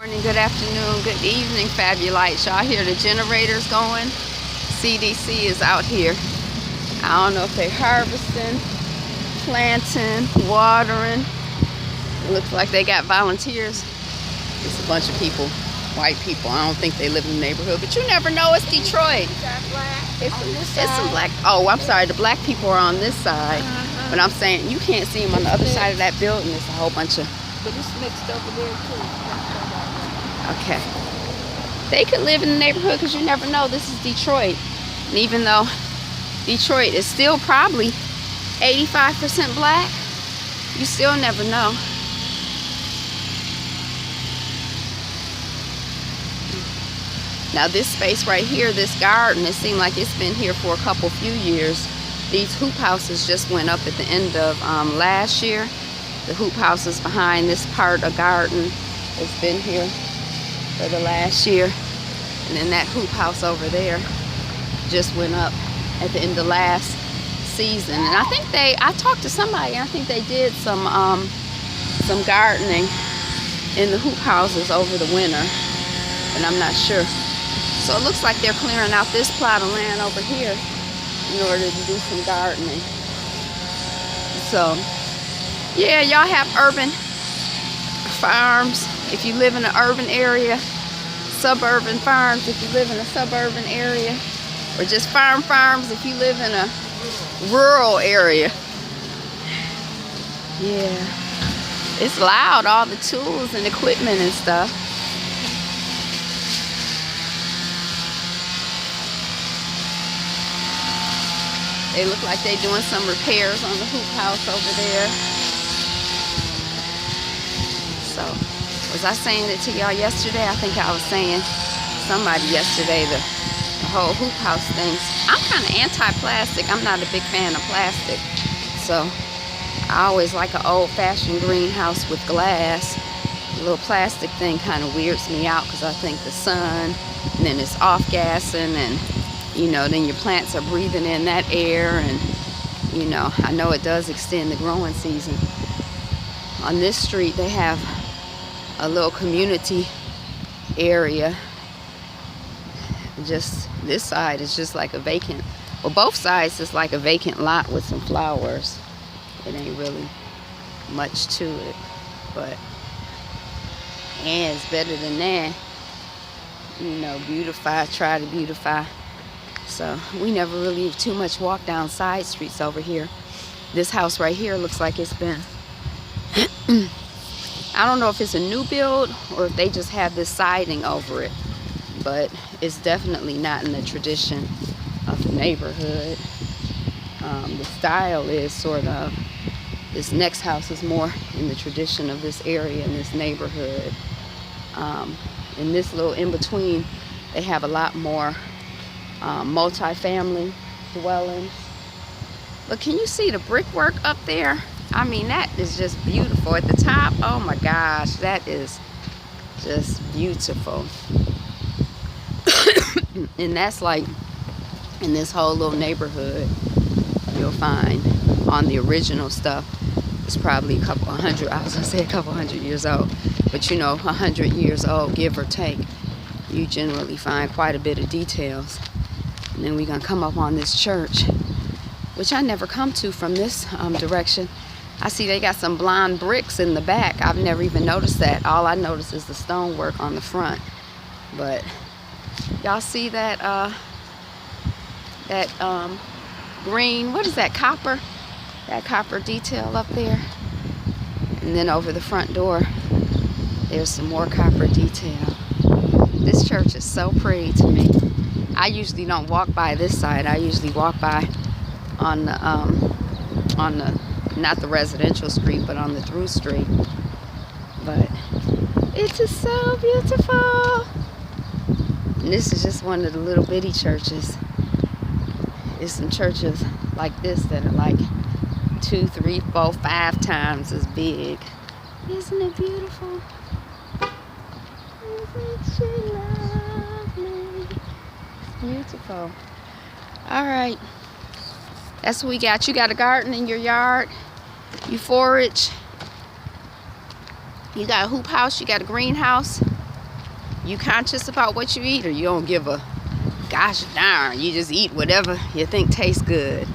Morning, good afternoon, good evening, Fabulites. Y'all hear the generators going? CDC is out here. I don't know if they're harvesting, planting, watering. It looks like they got volunteers. It's a bunch of people, white people. I don't think they live in the neighborhood, but you never know. It's Detroit. It's some black. Oh, I'm sorry. The black people are on this side, but I'm saying you can't see them on the other side of that building. It's a whole bunch of. But it's mixed over there too. Okay. They could live in the neighborhood because you never know. This is Detroit. And even though Detroit is still probably 85% black, you still never know. Now this space right here, this garden, it seemed like it's been here for a few years. These hoop houses just went up at the end of last year. The hoop houses behind this part of garden has been here for the last year. And then that hoop house over there just went up at the end of last season. And I think I talked to somebody, I think they did some gardening in the hoop houses over the winter, but I'm not sure. So it looks like they're clearing out this plot of land over here in order to do some gardening. So yeah, y'all have urban farms if you live in an urban area, suburban farms if you live in a suburban area, or just farms if you live in a rural area. Yeah, it's loud, all the tools and equipment and stuff. They look like they're doing some repairs on the hoop house over there. So, was I saying it to y'all yesterday? I think I was saying somebody yesterday the whole hoop house things. I'm kind of anti-plastic. I'm not a big fan of plastic. So, I always like an old-fashioned greenhouse with glass. The little plastic thing kind of weirds me out because I think the sun, and then it's off-gassing, and you know, then your plants are breathing in that air, and you know, I know it does extend the growing season. On this street, they have a little community area. Just this side is just like a vacant, well, both sides is like a vacant lot with some flowers. It ain't really much to it, but and it's better than that. You know, beautify, try to beautify. So we never really have too much walk down side streets over here. This house right here looks like it's been I don't know if it's a new build or if they just have this siding over it, but it's definitely not in the tradition of the neighborhood. The style is sort of, this next house is more in the tradition of this area in this neighborhood. In this little in-between, they have a lot more multi-family dwellings. But can you see the brickwork up there? I mean, that is just beautiful. At the top, oh my gosh, that is just beautiful. And that's like, in this whole little neighborhood, you'll find on the original stuff, it's probably a couple hundred, I was gonna say a couple hundred years old, but you know, 100 years old, give or take, you generally find quite a bit of details. And then we're gonna come up on this church, which I never come to from this direction. I see they got some blonde bricks in the back. I've never even noticed that. All I notice is the stonework on the front. But y'all see that green, what is that, copper? That copper detail up there. And then over the front door, there's some more copper detail. This church is so pretty to me. I usually don't walk by this side. I usually walk by on the not the residential street, but on the through street. But it's just so beautiful. And this is just one of the little bitty churches. There's some churches like this that are like 2, 3, 4, 5 times as big. Isn't it beautiful? Isn't she lovely? It's beautiful. All right. That's what we got. You got a garden in your yard. You forage. You got a hoop house. You got a greenhouse. You conscious about what you eat, or you don't give a gosh darn? You just eat whatever you think tastes good.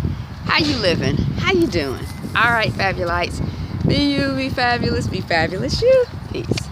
How you living? How you doing? All right, Fabulites. Be you, be fabulous you. Peace.